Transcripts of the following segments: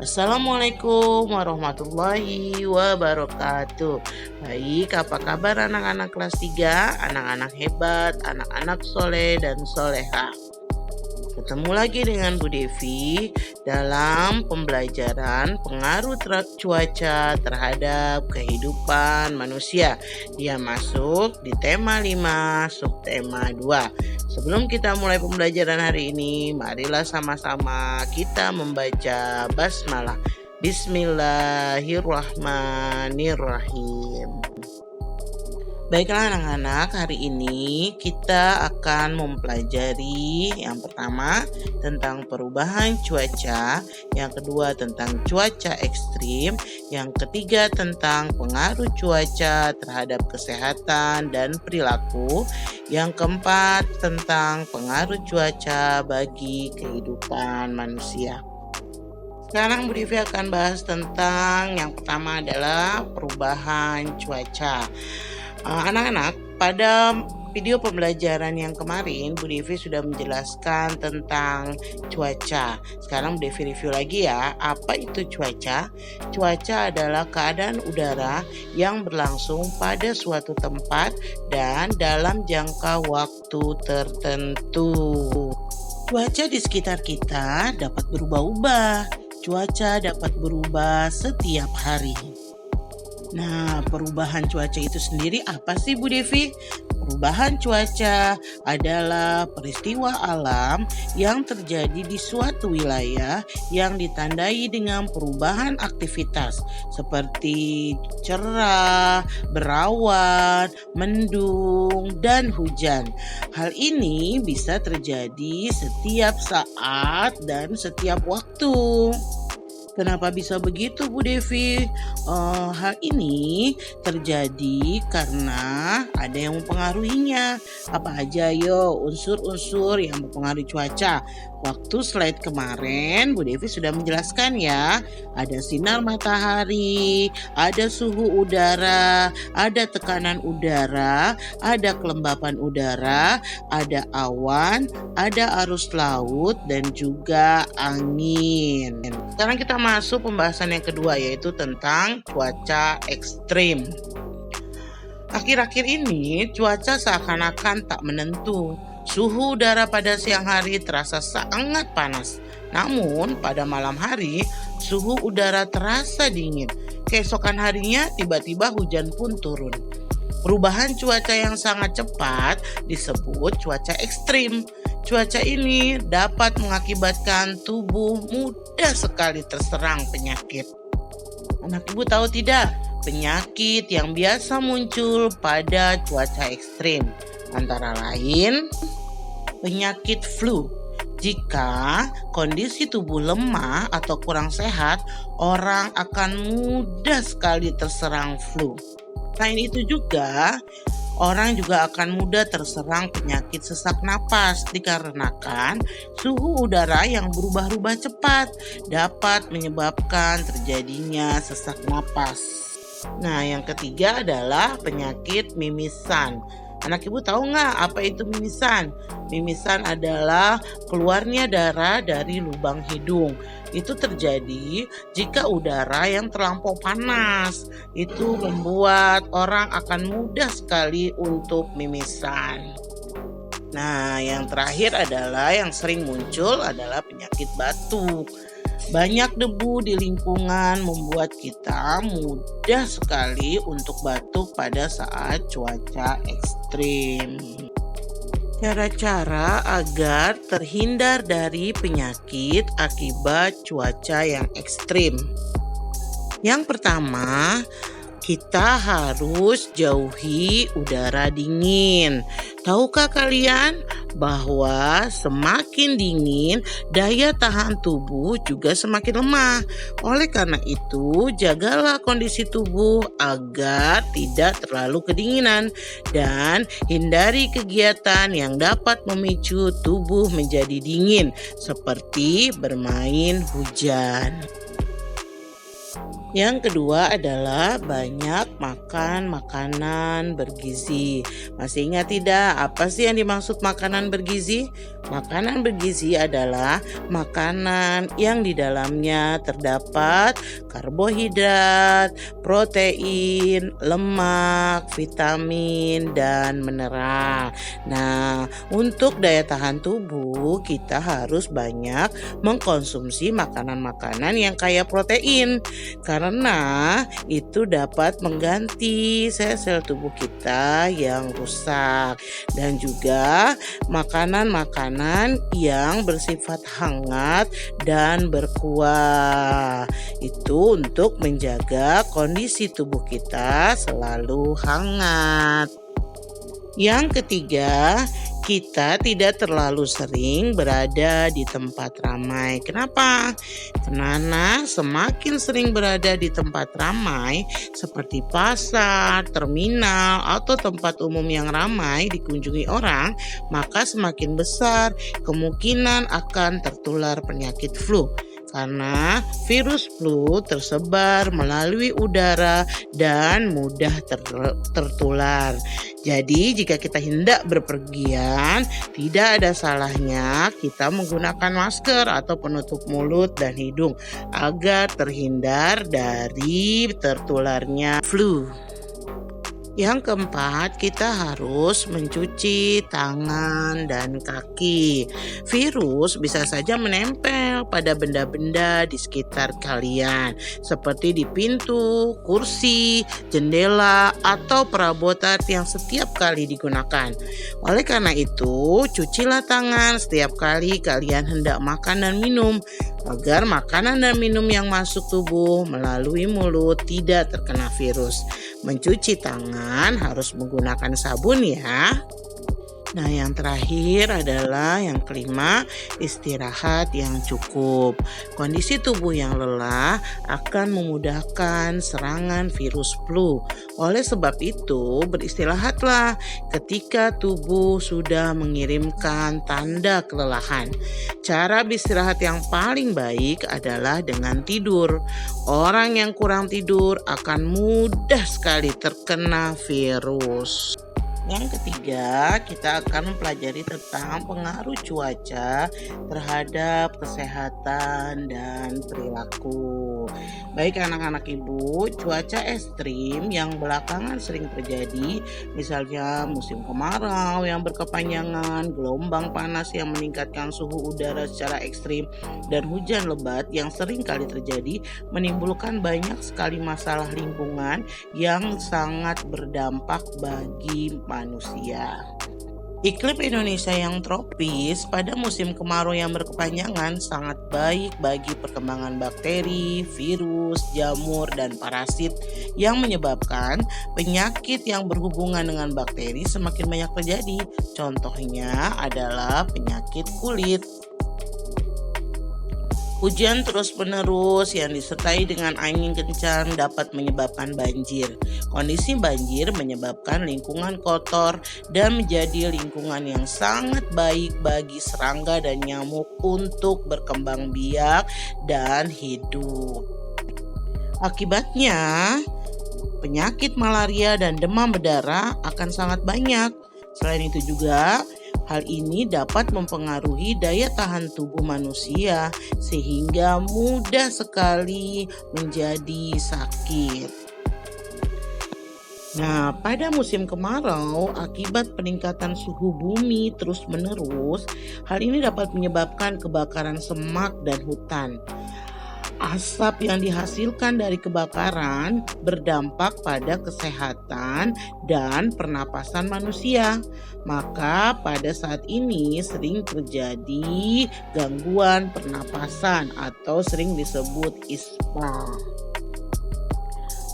Assalamualaikum warahmatullahi wabarakatuh. Baik, apa kabar anak-anak kelas 3? Anak-anak hebat, anak-anak soleh dan soleha. Ketemu lagi dengan Bu Devi dalam pembelajaran pengaruh cuaca terhadap kehidupan manusia. Dia masuk di tema 5, subtema 2. Sebelum kita mulai pembelajaran hari ini, marilah sama-sama kita membaca basmalah. Bismillahirrahmanirrahim. Baiklah anak-anak, hari ini kita akan mempelajari yang pertama tentang perubahan cuaca, yang kedua tentang cuaca ekstrim, yang ketiga tentang pengaruh cuaca terhadap kesehatan dan perilaku, yang keempat tentang pengaruh cuaca bagi kehidupan manusia. Sekarang Bu Devi akan bahas tentang yang pertama adalah perubahan cuaca. Anak-anak, pada video pembelajaran yang kemarin Bu Devi sudah menjelaskan tentang cuaca. Sekarang Bu Devi review lagi ya. Apa itu cuaca? Cuaca adalah keadaan udara yang berlangsung pada suatu tempat dan dalam jangka waktu tertentu. Cuaca di sekitar kita dapat berubah-ubah. Cuaca dapat berubah setiap hari. Nah, perubahan cuaca itu sendiri apa sih Bu Devi? Perubahan cuaca adalah peristiwa alam yang terjadi di suatu wilayah yang ditandai dengan perubahan aktivitas seperti cerah, berawan, mendung, dan hujan. Hal ini bisa terjadi setiap saat dan setiap waktu. Kenapa bisa begitu Bu Devi? Hal ini terjadi karena ada yang mempengaruhinya. Apa aja yo unsur-unsur yang mempengaruhi cuaca? Waktu slide kemarin Bu Devi sudah menjelaskan ya. Ada sinar matahari, ada suhu udara, ada tekanan udara, ada kelembapan udara, ada awan, ada arus laut, dan juga angin. Sekarang kita masuk pembahasan yang kedua, yaitu tentang cuaca ekstrim. Akhir-akhir ini cuaca seakan-akan tak menentu. Suhu udara pada siang hari terasa sangat panas. Namun pada malam hari suhu udara terasa dingin. Keesokan harinya tiba-tiba hujan pun turun. Perubahan cuaca yang sangat cepat disebut cuaca ekstrim. Cuaca ini dapat mengakibatkan tubuh mudah sekali terserang penyakit. Anak ibu tahu tidak, penyakit yang biasa muncul pada cuaca ekstrim antara lain penyakit flu. Jika kondisi tubuh lemah atau kurang sehat, orang akan mudah sekali terserang flu. Selain itu juga, orang juga akan mudah terserang penyakit sesak napas dikarenakan suhu udara yang berubah-ubah cepat dapat menyebabkan terjadinya sesak napas. Nah, yang ketiga adalah penyakit mimisan. Anak ibu tahu nggak apa itu mimisan? Mimisan adalah keluarnya darah dari lubang hidung. Itu terjadi jika udara yang terlampau panas. Itu membuat orang akan mudah sekali untuk mimisan. Nah, yang terakhir adalah yang sering muncul adalah penyakit batuk. Banyak debu di lingkungan membuat kita mudah sekali untuk batuk pada saat cuaca ekstrim. Cara-cara agar terhindar dari penyakit akibat cuaca yang ekstrim. Yang pertama, kita harus jauhi udara dingin. Tahukah kalian bahwa semakin dingin, daya tahan tubuh juga semakin lemah. Oleh karena itu, jagalah kondisi tubuh agar tidak terlalu kedinginan dan hindari kegiatan yang dapat memicu tubuh menjadi dingin, seperti bermain hujan. Yang kedua adalah banyak makan makanan bergizi. Masih ingat tidak apa sih yang dimaksud makanan bergizi? Makanan bergizi adalah makanan yang di dalamnya terdapat karbohidrat, protein, lemak, vitamin, dan mineral. Nah, untuk daya tahan tubuh kita harus banyak mengkonsumsi makanan-makanan yang kaya protein. Karena itu dapat mengganti sel-sel tubuh kita yang rusak, dan juga makanan-makanan yang bersifat hangat dan berkuah. Itu untuk menjaga kondisi tubuh kita selalu hangat. Yang ketiga, kita tidak terlalu sering berada di tempat ramai. Kenapa? Karena semakin sering berada di tempat ramai seperti pasar, terminal, atau tempat umum yang ramai dikunjungi orang, maka semakin besar kemungkinan akan tertular penyakit flu. Karena virus flu tersebar melalui udara dan mudah tertular. Jadi jika kita hendak berpergian, tidak ada salahnya kita menggunakan masker atau penutup mulut dan hidung agar terhindar dari tertularnya flu. Yang keempat, kita harus mencuci tangan dan kaki. Virus bisa saja menempel pada benda-benda di sekitar kalian, seperti di pintu, kursi, jendela, atau perabotan yang setiap kali digunakan. Oleh karena itu, cucilah tangan setiap kali kalian hendak makan dan minum, agar makanan dan minum yang masuk tubuh melalui mulut tidak terkena virus. Mencuci tangan harus menggunakan sabun ya. Nah, yang terakhir adalah yang kelima, istirahat yang cukup. Kondisi tubuh yang lelah akan memudahkan serangan virus flu. Oleh sebab itu, beristirahatlah ketika tubuh sudah mengirimkan tanda kelelahan. Cara beristirahat yang paling baik adalah dengan tidur. Orang yang kurang tidur akan mudah sekali terkena virus. Yang ketiga, kita akan mempelajari tentang pengaruh cuaca terhadap kesehatan dan perilaku. Baik anak-anak ibu, cuaca ekstrim yang belakangan sering terjadi, misalnya musim kemarau yang berkepanjangan, gelombang panas yang meningkatkan suhu udara secara ekstrim, dan hujan lebat yang sering kali terjadi, menimbulkan banyak sekali masalah lingkungan yang sangat berdampak bagi manusia. Iklim Indonesia yang tropis pada musim kemarau yang berkepanjangan sangat baik bagi perkembangan bakteri, virus, jamur, dan parasit yang menyebabkan penyakit yang berhubungan dengan bakteri semakin banyak terjadi. Contohnya adalah penyakit kulit. Hujan terus-menerus yang disertai dengan angin kencang dapat menyebabkan banjir. Kondisi banjir menyebabkan lingkungan kotor dan menjadi lingkungan yang sangat baik bagi serangga dan nyamuk untuk berkembang biak dan hidup. Akibatnya, penyakit malaria dan demam berdarah akan sangat banyak. Selain itu juga, hal ini dapat mempengaruhi daya tahan tubuh manusia sehingga mudah sekali menjadi sakit. Nah, pada musim kemarau, akibat peningkatan suhu bumi terus-menerus, hal ini dapat menyebabkan kebakaran semak dan hutan. Asap yang dihasilkan dari kebakaran berdampak pada kesehatan dan pernapasan manusia. Maka pada saat ini sering terjadi gangguan pernapasan atau sering disebut ispa.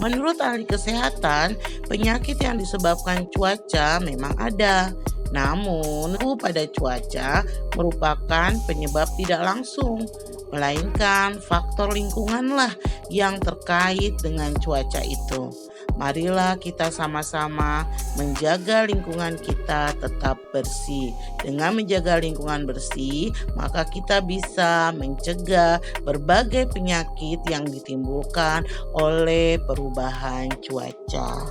Menurut ahli kesehatan, penyakit yang disebabkan cuaca memang ada. Namun, pada cuaca merupakan penyebab tidak langsung, melainkan faktor lingkunganlah yang terkait dengan cuaca itu. marilah kita sama-sama menjaga lingkungan kita tetap bersih. Dengan menjaga lingkungan bersih, maka kita bisa mencegah berbagai penyakit yang ditimbulkan oleh perubahan cuaca.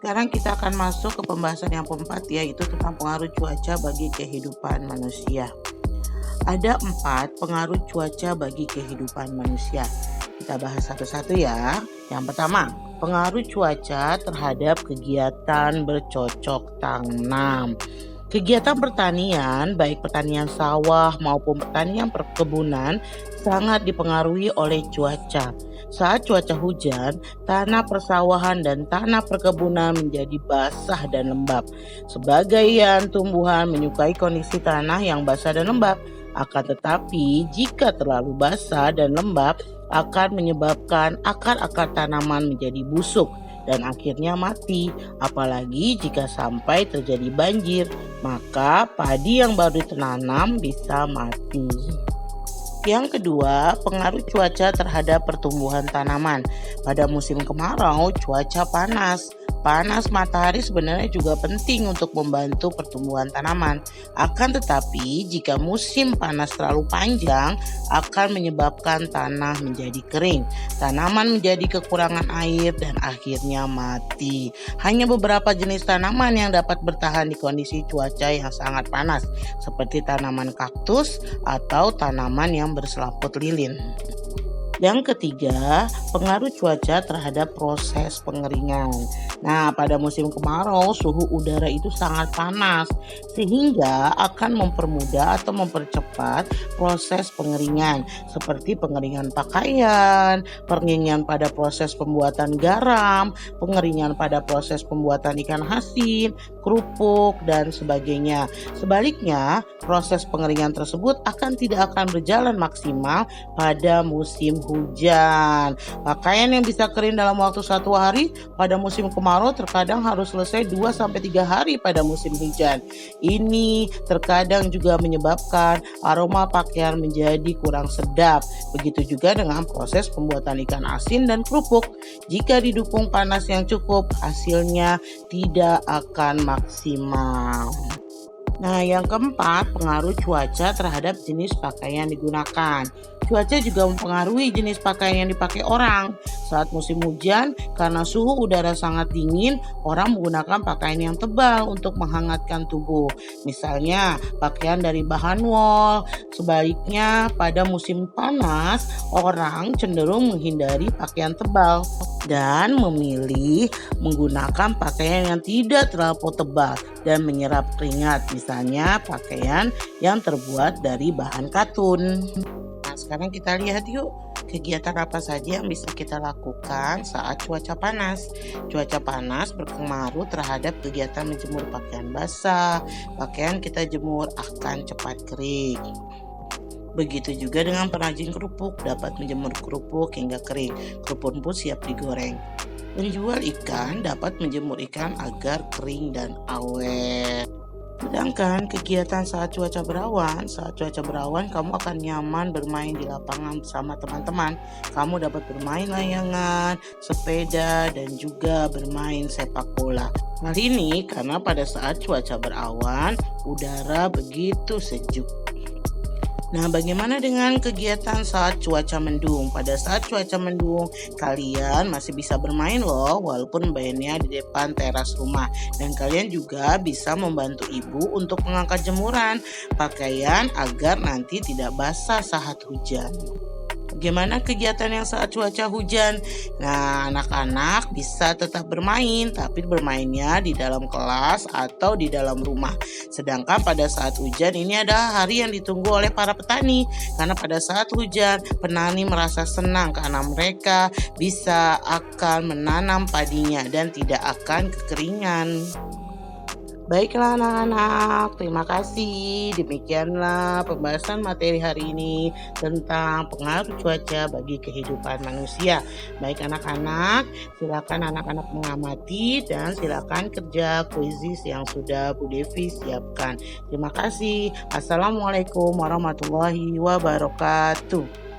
Sekarang kita akan masuk ke pembahasan yang keempat, yaitu tentang pengaruh cuaca bagi kehidupan manusia. Ada 4 pengaruh cuaca bagi kehidupan manusia. Kita bahas satu-satu ya. Yang pertama, pengaruh cuaca terhadap kegiatan bercocok tanam. Kegiatan pertanian, baik pertanian sawah maupun pertanian perkebunan, sangat dipengaruhi oleh cuaca. Saat cuaca hujan, tanah persawahan dan tanah perkebunan menjadi basah dan lembab. Sebagian tumbuhan menyukai kondisi tanah yang basah dan lembab. Akan tetapi, jika terlalu basah dan lembab, akan menyebabkan akar-akar tanaman menjadi busuk dan akhirnya mati. Apalagi jika sampai terjadi banjir, maka padi yang baru ditanam bisa mati. Yang kedua, pengaruh cuaca terhadap pertumbuhan tanaman. Pada musim kemarau, cuaca panas. Panas matahari sebenarnya juga penting untuk membantu pertumbuhan tanaman. Akan tetapi, jika musim panas terlalu panjang, akan menyebabkan tanah menjadi kering. Tanaman menjadi kekurangan air dan akhirnya mati. Hanya beberapa jenis tanaman yang dapat bertahan di kondisi cuaca yang sangat panas, seperti tanaman kaktus atau tanaman yang berselaput lilin. Yang ketiga, pengaruh cuaca terhadap proses pengeringan. Nah, pada musim kemarau suhu udara itu sangat panas sehingga akan mempermudah atau mempercepat proses pengeringan seperti pengeringan pakaian, pengeringan pada proses pembuatan garam, pengeringan pada proses pembuatan ikan asin, kerupuk dan sebagainya. Sebaliknya, proses pengeringan tersebut tidak akan berjalan maksimal pada musim hujan. Pakaian yang bisa kering dalam waktu 1 hari pada musim kemarau terkadang harus selesai 2-3 hari pada musim hujan. Ini terkadang juga menyebabkan aroma pakaian menjadi kurang sedap. Begitu juga dengan proses pembuatan ikan asin dan kerupuk. Jika didukung panas yang cukup, hasilnya tidak akan maksimal. Nah, yang keempat, pengaruh cuaca terhadap jenis pakaian digunakan. Cuaca juga mempengaruhi jenis pakaian yang dipakai orang. Saat musim hujan, karena suhu udara sangat dingin, orang menggunakan pakaian yang tebal untuk menghangatkan tubuh. Misalnya, pakaian dari bahan wol. Sebaliknya, pada musim panas, orang cenderung menghindari pakaian tebal dan memilih menggunakan pakaian yang tidak terlalu tebal dan menyerap keringat. Misalnya, pakaian yang terbuat dari bahan katun. Nah, sekarang kita lihat yuk kegiatan apa saja yang bisa kita lakukan saat cuaca panas. Cuaca panas berpengaruh terhadap kegiatan menjemur pakaian basah. Pakaian kita jemur akan cepat kering. Begitu juga dengan pengrajin kerupuk, dapat menjemur kerupuk hingga kering. Kerupuk pun siap digoreng. Penjual ikan dapat menjemur ikan agar kering dan awet. Sedangkan kegiatan saat cuaca berawan kamu akan nyaman bermain di lapangan bersama teman-teman. Kamu dapat bermain layangan, sepeda, dan juga bermain sepak bola. Hal ini karena pada saat cuaca berawan, udara begitu sejuk. Nah, bagaimana dengan kegiatan saat cuaca mendung? Pada saat cuaca mendung, kalian masih bisa bermain loh, walaupun mainnya di depan teras rumah. Dan kalian juga bisa membantu ibu untuk mengangkat jemuran pakaian agar nanti tidak basah saat hujan. Bagaimana kegiatan yang saat cuaca hujan? Nah, anak-anak bisa tetap bermain, tapi bermainnya di dalam kelas atau di dalam rumah. Sedangkan pada saat hujan ini adalah hari yang ditunggu oleh para petani. Karena pada saat hujan, petani merasa senang karena mereka bisa akan menanam padinya dan tidak akan kekeringan. Baiklah anak-anak, terima kasih. Demikianlah pembahasan materi hari ini tentang pengaruh cuaca bagi kehidupan manusia. Baik anak-anak, silakan anak-anak mengamati dan silakan kerja kuisis yang sudah Bu Devi siapkan. Terima kasih. Assalamualaikum warahmatullahi wabarakatuh.